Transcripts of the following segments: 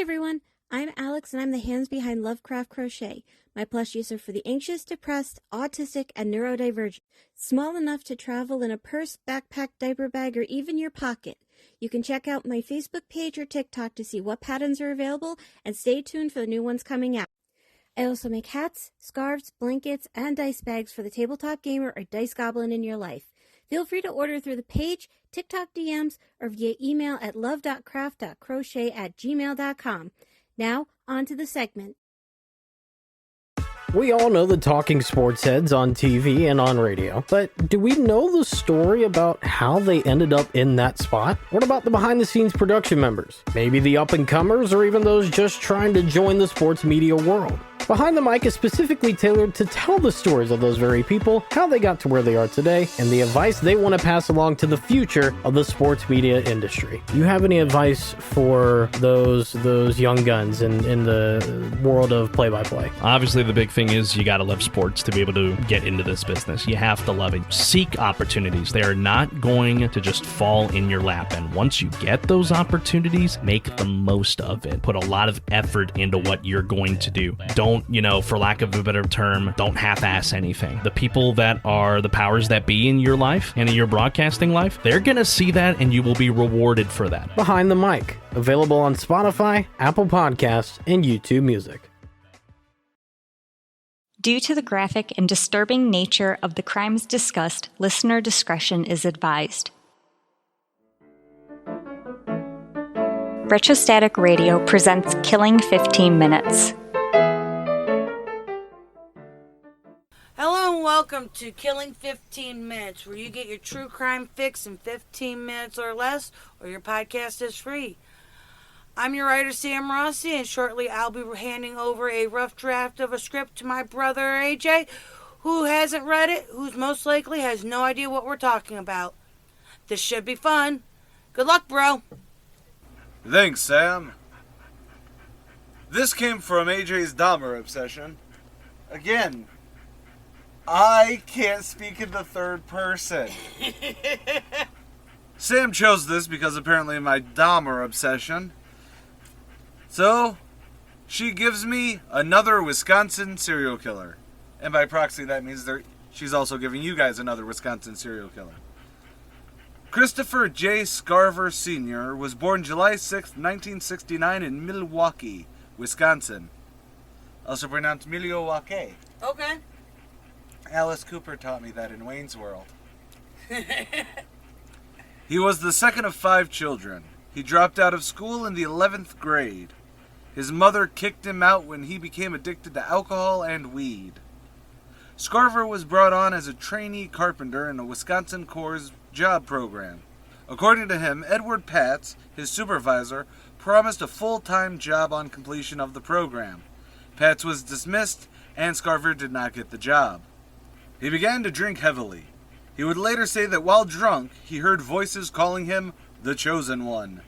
everyone, I'm Alex and I'm the hands behind Lovecraft Crochet. My plushies are for the anxious, depressed, autistic, and neurodivergent. Small enough to travel in a purse, backpack, diaper bag, or even your pocket. You can check out my Facebook page or TikTok to see what patterns are available and stay tuned for the new ones coming out. I also make hats, scarves, blankets, and dice bags for the tabletop gamer or dice goblin in your life. Feel free to order through the page, TikTok DMs, or via email at love.craft.crochet@gmail.com. Now, on to the segment. We all know the talking sports heads on TV and on radio, but do we know the story about how they ended up in that spot? What about the behind-the-scenes production members? Maybe the up-and-comers or even those just trying to join the sports media world? Behind the Mic is specifically tailored to tell the stories of those very people, how they got to where they are today, and the advice they want to pass along to the future of the sports media industry. Do you have any advice for those young guns in the world of play-by-play? Obviously, the big thing is you got to love sports to be able to get into this business. You have to love it. Seek opportunities. They are not going to just fall in your lap. And once you get those opportunities, make the most of it. Put a lot of effort into what you're going to do. Don't, for lack of a better term, don't half-ass anything. The people that are the powers that be in your life and in your broadcasting life, they're going to see that and you will be rewarded for that. Behind the Mic, available on Spotify, Apple Podcasts, and YouTube Music. Due to the graphic and disturbing nature of the crimes discussed, listener discretion is advised. Retrostatic Radio presents Killing 15 Minutes. Hello and welcome to Killing 15 Minutes, where you get your true crime fix in 15 minutes or less, or your podcast is free. I'm your writer, Sam Rossi, and shortly I'll be handing over a rough draft of a script to my brother, AJ, who hasn't read it, who's most likely has no idea what we're talking about. This should be fun. Good luck, bro. Thanks, Sam. This came from AJ's Dahmer obsession. Again, I can't speak in the third person. Sam chose this because apparently of my Dahmer obsession. So, she gives me another Wisconsin serial killer. And by proxy, that means she's also giving you guys another Wisconsin serial killer. Christopher J. Scarver Sr. was born July 6, 1969 in Milwaukee, Wisconsin. Also pronounced Milwaukee. Okay. Alice Cooper taught me that in Wayne's World. He was the second of 5 children. He dropped out of school in the 11th grade. His mother kicked him out when he became addicted to alcohol and weed. Scarver was brought on as a trainee carpenter in a Wisconsin Corps job program. According to him, Edward Patz, his supervisor, promised a full-time job on completion of the program. Patz was dismissed, and Scarver did not get the job. He began to drink heavily. He would later say that while drunk, he heard voices calling him the Chosen One.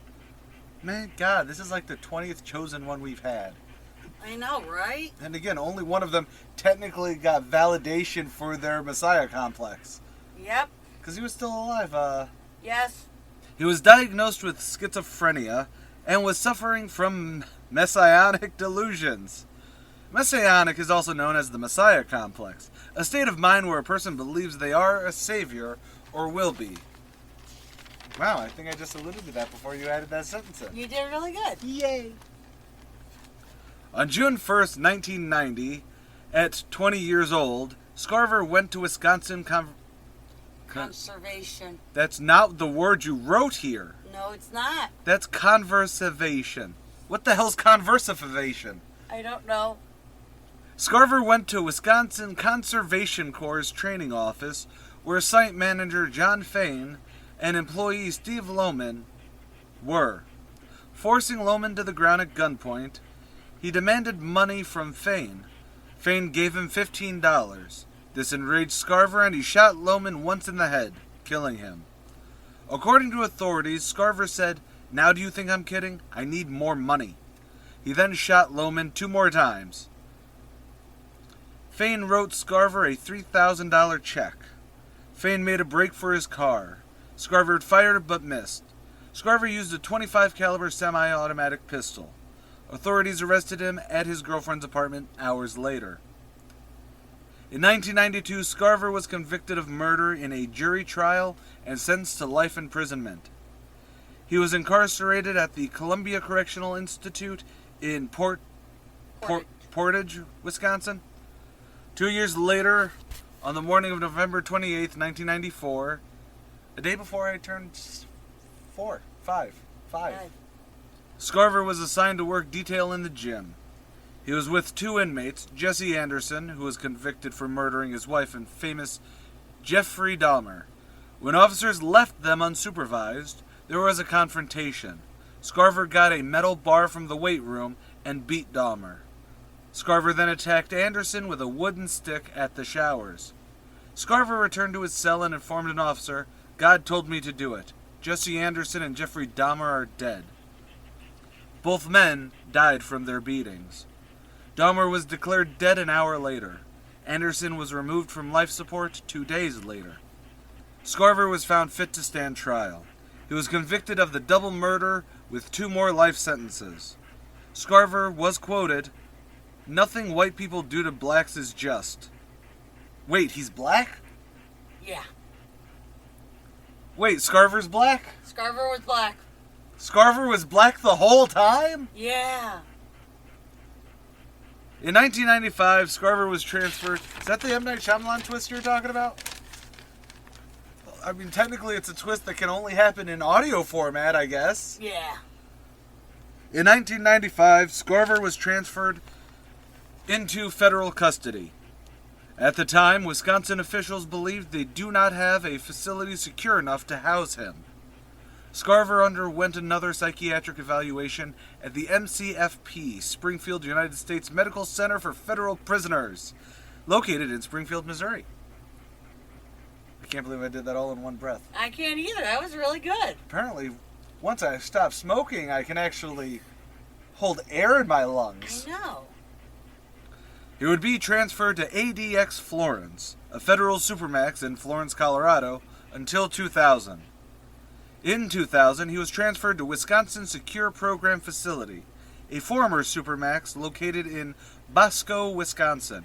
Man, God, this is like the 20th Chosen One we've had. I know, right? And again, only one of them technically got validation for their Messiah complex. Yep. Because he was still alive, Yes. He was diagnosed with schizophrenia and was suffering from messianic delusions. Messianic is also known as the Messiah complex, a state of mind where a person believes they are a savior or will be. Wow, I think I just alluded to that before you added that sentence in. You did really good. Yay! On June 1st, 1990, at 20 years old, Scarver went to Wisconsin Conservation. That's not the word you wrote here. No, it's not. That's conversation. What the hell's conversation? I don't know. Scarver went to Wisconsin Conservation Corps' training office, where site manager John Fain and employee Steve Lohman were. Forcing Lohman to the ground at gunpoint, he demanded money from Fain. Fain gave him $15. This enraged Scarver and he shot Lohman once in the head, killing him. According to authorities, Scarver said, "Now do you think I'm kidding? I need more money." He then shot Lohman 2 more times. Fain wrote Scarver a $3,000 check. Fain made a break for his car. Scarver fired but missed. Scarver used a .25 caliber semi-automatic pistol. Authorities arrested him at his girlfriend's apartment hours later. In 1992, Scarver was convicted of murder in a jury trial and sentenced to life imprisonment. He was incarcerated at the Columbia Correctional Institute in Portage, Wisconsin. 2 years later, on the morning of November 28th, 1994, a day before I turned five. Scarver was assigned to work detail in the gym. He was with two inmates, Jesse Anderson, who was convicted for murdering his wife, and famous Jeffrey Dahmer. When officers left them unsupervised, there was a confrontation. Scarver got a metal bar from the weight room and beat Dahmer. Scarver then attacked Anderson with a wooden stick at the showers. Scarver returned to his cell and informed an officer, "God told me to do it. Jesse Anderson and Jeffrey Dahmer are dead." Both men died from their beatings. Dahmer was declared dead an hour later. Anderson was removed from life support 2 days later. Scarver was found fit to stand trial. He was convicted of the double murder with 2 more life sentences. Scarver was quoted, "Nothing white people do to blacks is just." Wait, he's black? Yeah. Wait, Scarver's black? Scarver was black. Scarver was black the whole time? Yeah. In 1995, Scarver was transferred. Is that the M. Night Shyamalan twist you're talking about? I mean, technically it's a twist that can only happen in audio format, I guess. Yeah. In 1995, Scarver was transferred into federal custody. At the time, Wisconsin officials believed they do not have a facility secure enough to house him. Scarver underwent another psychiatric evaluation at the MCFP, Springfield, United States Medical Center for Federal Prisoners, located in Springfield, Missouri. I can't believe I did that all in one breath. I can't either. That was really good. Apparently, once I stop smoking, I can actually hold air in my lungs. I know. He would be transferred to ADX Florence, a federal supermax in Florence, Colorado, until 2000. In 2000, he was transferred to Wisconsin Secure Program Facility, a former supermax located in Bosco, Wisconsin.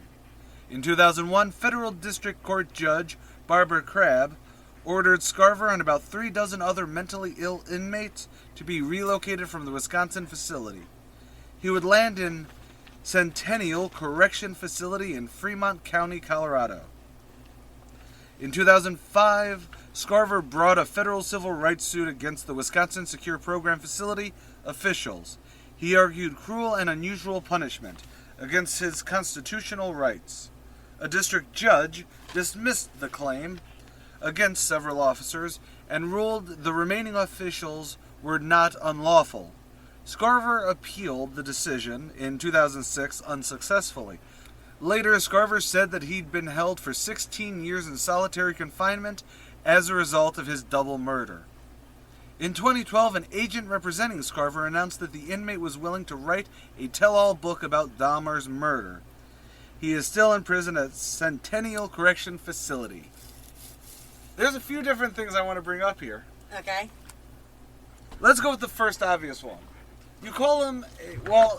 In 2001, Federal District Court Judge Barbara Crabb ordered Scarver and about 3 dozen other mentally ill inmates to be relocated from the Wisconsin facility. He would land in Centennial Correction Facility in Fremont County, Colorado. In 2005, Scarver brought a federal civil rights suit against the Wisconsin Secure Program Facility officials. He argued cruel and unusual punishment against his constitutional rights. A district judge dismissed the claim against several officers and ruled the remaining officials were not unlawful. Scarver appealed the decision in 2006 unsuccessfully. Later, Scarver said that he'd been held for 16 years in solitary confinement as a result of his double murder. In 2012, an agent representing Scarver announced that the inmate was willing to write a tell-all book about Dahmer's murder. He is still in prison at Centennial Correction Facility. There's a few different things I want to bring up here. Okay. Let's go with the first obvious one. You call him,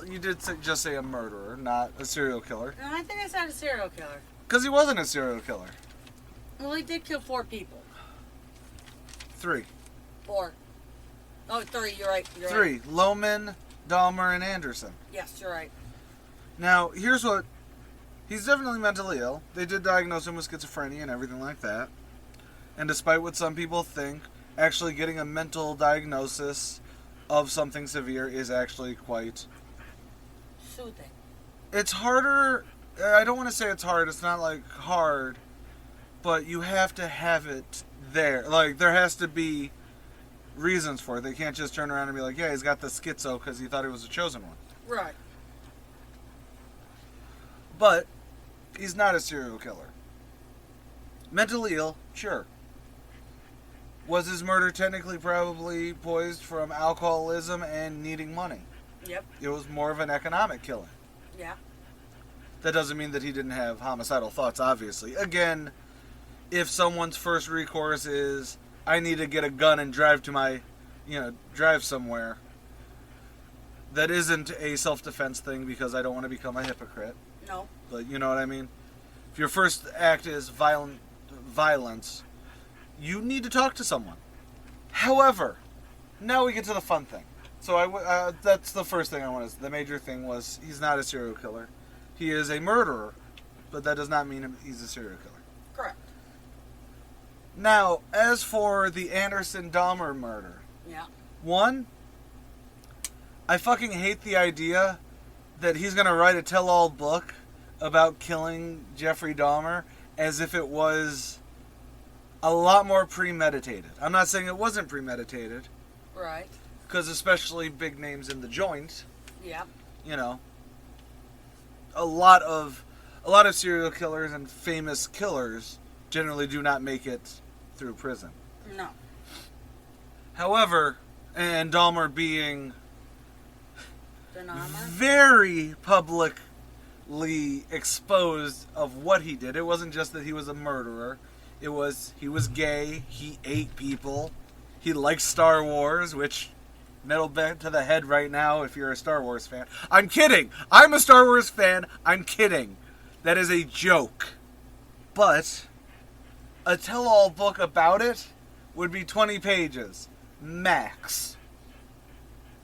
you did just say a murderer, not a serial killer. No, I think I said a serial killer. Because he wasn't a serial killer. Well, he did kill 4 people. 3. 4. Oh, 3, you're right. 3. Lohman, Dahmer, and Anderson. Yes, you're right. Now, here's what... He's definitely mentally ill. They did diagnose him with schizophrenia and everything like that. And despite what some people think, actually getting a mental diagnosis of something severe is actually quite... soothing. It's harder... I don't want to say it's hard. It's not, hard. But you have to have it there. There has to be reasons for it. They can't just turn around and be like, yeah, he's got the schizo because he thought he was a chosen one. Right. But he's not a serial killer. Mentally ill, sure. Was his murder technically probably poised from alcoholism and needing money? Yep. It was more of an economic killing. Yeah. That doesn't mean that he didn't have homicidal thoughts, obviously. Again, if someone's first recourse is, I need to get a gun and drive to drive somewhere, that isn't a self-defense thing, because I don't want to become a hypocrite. No. But you know what I mean? If your first act is violence, you need to talk to someone. However, now we get to the fun thing. So that's the first thing I wanted. The major thing was he's not a serial killer. He is a murderer, but that does not mean he's a serial killer. Correct. Now, as for the Anderson Dahmer murder, Yeah. one, I fucking hate the idea that he's going to write a tell-all book about killing Jeffrey Dahmer as if it was a lot more premeditated. I'm not saying it wasn't premeditated, Right. because especially big names in the joint, Yeah. you know, a lot of serial killers and famous killers generally do not make it through prison. No. However, and Dahmer being Dahmer? very publicly exposed of what he did. It wasn't just that he was a murderer. It was he was gay, he ate people, he liked Star Wars, which metal back to the head right now if you're a Star Wars fan. I'm kidding! I'm a Star Wars fan, I'm kidding. That is a joke. But a tell-all book about it would be 20 pages. Max.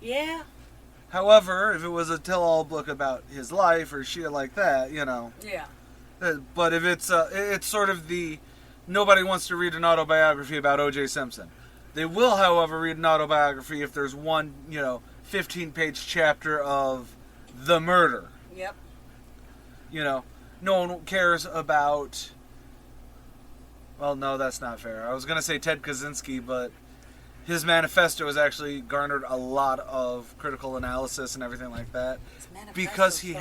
Yeah. However, if it was a tell-all book about his life or shit like that, you know. Yeah. But if it's sort of the nobody wants to read an autobiography about O.J. Simpson. They will, however, read an autobiography if there's one, 15-page chapter of the murder. Yep. No one cares about. Well, no, that's not fair. I was gonna say Ted Kaczynski, but his manifesto has actually garnered a lot of critical analysis and everything like that because he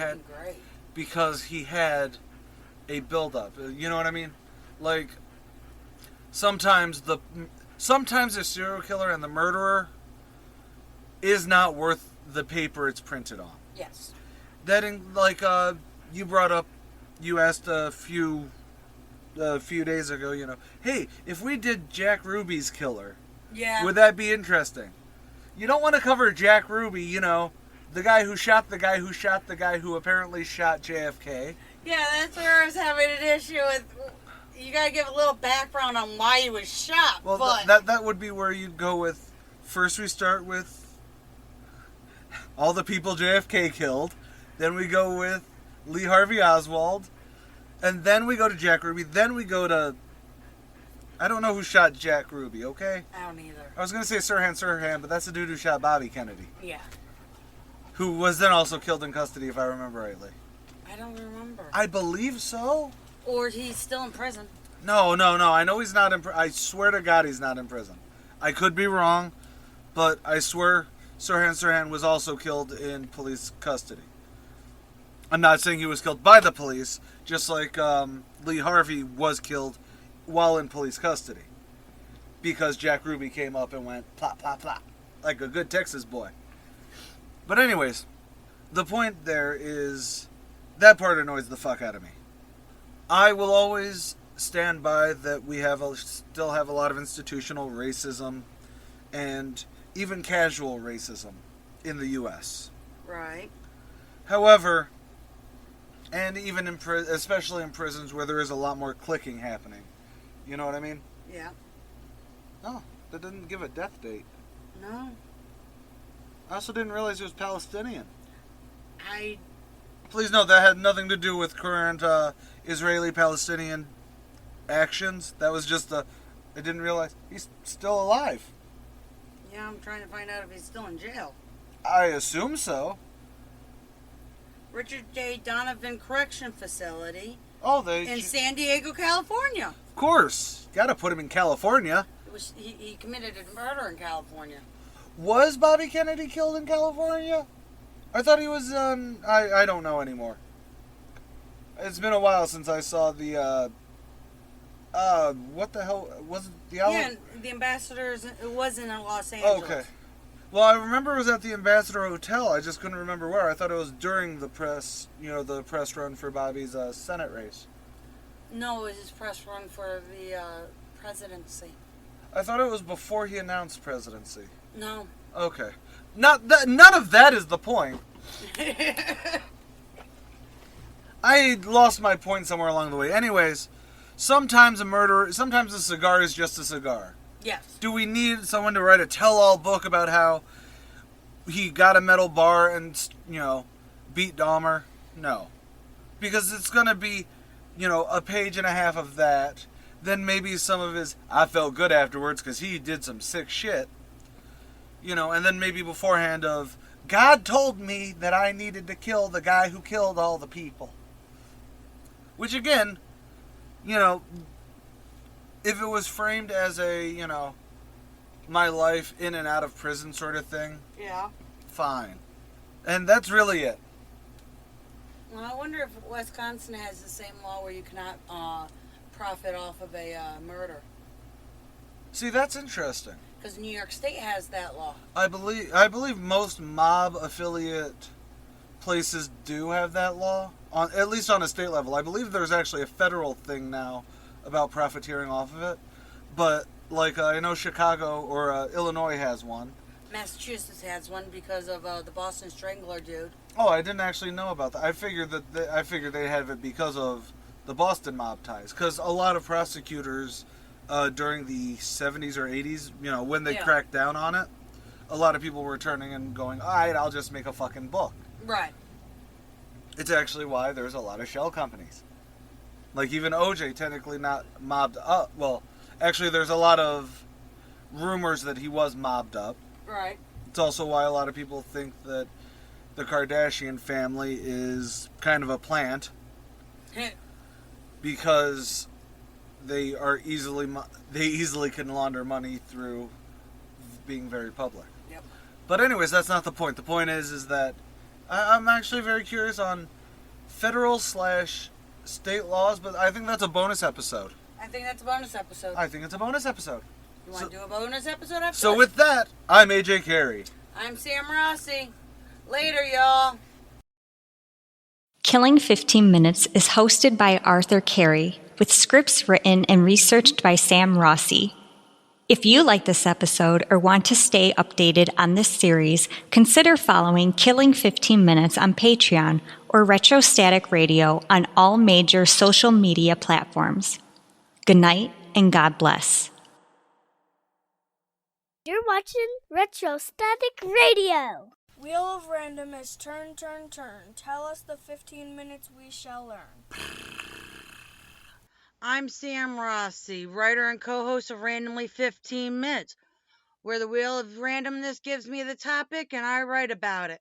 had a build-up. You know what I mean? Like sometimes a serial killer and the murderer is not worth the paper it's printed on. Yes. You asked a few days ago, hey, if we did Jack Ruby's killer, yeah, would that be interesting? You don't want to cover Jack Ruby, the guy who shot the guy who shot the guy who apparently shot JFK. Yeah, that's where I was having an issue with. You gotta give a little background on why he was shot. Well, but that would be where you'd go with. First, we start with all the people JFK killed. Then we go with Lee Harvey Oswald, and then we go to Jack Ruby. Then we go to. I don't know who shot Jack Ruby. Okay. I don't either. I was gonna say Sirhan, but that's the dude who shot Bobby Kennedy. Yeah. Who was then also killed in custody, if I remember rightly. I don't remember. I believe so. Or he's still in prison. No. I know he's not in prison. I swear to God he's not in prison. I could be wrong, but I swear Sirhan was also killed in police custody. I'm not saying he was killed by the police, just like Lee Harvey was killed while in police custody. Because Jack Ruby came up and went plop, plop, plop, like a good Texas boy. But anyways, the point there is that part annoys the fuck out of me. I will always stand by that we still have a lot of institutional racism and even casual racism in the U.S. Right. However, and even especially in prisons where there is a lot more clicking happening. You know what I mean? Yeah. No, that didn't give a death date. No. I also didn't realize it was Palestinian. I Please note that had nothing to do with current Israeli-Palestinian actions. That was just I didn't realize he's still alive. Yeah, I'm trying to find out if he's still in jail. I assume so. Richard J. Donovan Correction Facility Oh, in San Diego, California. Of course. Gotta put him in California. He committed a murder in California. Was Bobby Kennedy killed in California? I thought he was I don't know anymore. It's been a while since I saw the what the hell was it? The Ambassadors. It was in Los Angeles. Okay. Well, I remember it was at the Ambassador Hotel. I just couldn't remember where. I thought it was during the press, the press run for Bobby's Senate race. No, it was his press run for the presidency. I thought it was before he announced presidency. No. Okay. None of that is the point. I lost my point somewhere along the way. Anyways, sometimes a cigar is just a cigar. Yes. Do we need someone to write a tell-all book about how he got a metal bar and, beat Dahmer? No. Because it's going to be, a page and a half of that. Then maybe some of his, I felt good afterwards because he did some sick shit. And then maybe beforehand of, God told me that I needed to kill the guy who killed all the people. Which again, if it was framed as a, my life in and out of prison sort of thing. Yeah. Fine. And that's really it. Well, I wonder if Wisconsin has the same law where you cannot profit off of a murder. See, that's interesting. Because New York State has that law. I believe most mob affiliate places do have that law, at least on a state level. I believe there's actually a federal thing now about profiteering off of it. But, I know Chicago or Illinois has one. Massachusetts has one because of the Boston Strangler dude. Oh, I didn't actually know about that. I figured they have it because of the Boston mob ties. Because a lot of prosecutors during the 70s or 80s, when they cracked down on it, a lot of people were turning and going, all right, I'll just make a fucking book. Right. It's actually why there's a lot of shell companies. Even OJ technically not mobbed up. Well, actually there's a lot of rumors that he was mobbed up. Right. It's also why a lot of people think that the Kardashian family is kind of a plant. Because they easily can launder money through being very public. Yep. But anyways, that's not the point. The point is that I'm actually very curious on federal/state laws, but I think that's a bonus episode. I think that's a bonus episode. I think it's a bonus episode. You want to do a bonus episode after So this? with that, I'm AJ Carey. I'm Sam Rossi. Later, y'all. Killing 15 Minutes is hosted by Arthur Carey, with scripts written and researched by Sam Rossi. If you like this episode or want to stay updated on this series, consider following Killing 15 Minutes on Patreon or Retrostatic Radio on all major social media platforms. Good night and God bless. You're watching Retrostatic Radio. Wheel of Random is turn, turn, turn. Tell us the 15 minutes we shall learn. I'm Sam Rossi, writer and co-host of Randomly 15 Minutes, where the Wheel of Randomness gives me the topic and I write about it.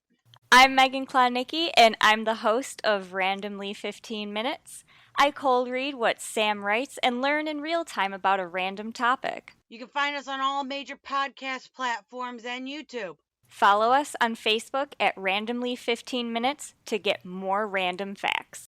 I'm Megan Klodnicki, and I'm the host of Randomly 15 Minutes. I cold read what Sam writes and learn in real time about a random topic. You can find us on all major podcast platforms and YouTube. Follow us on Facebook at Randomly 15 Minutes to get more random facts.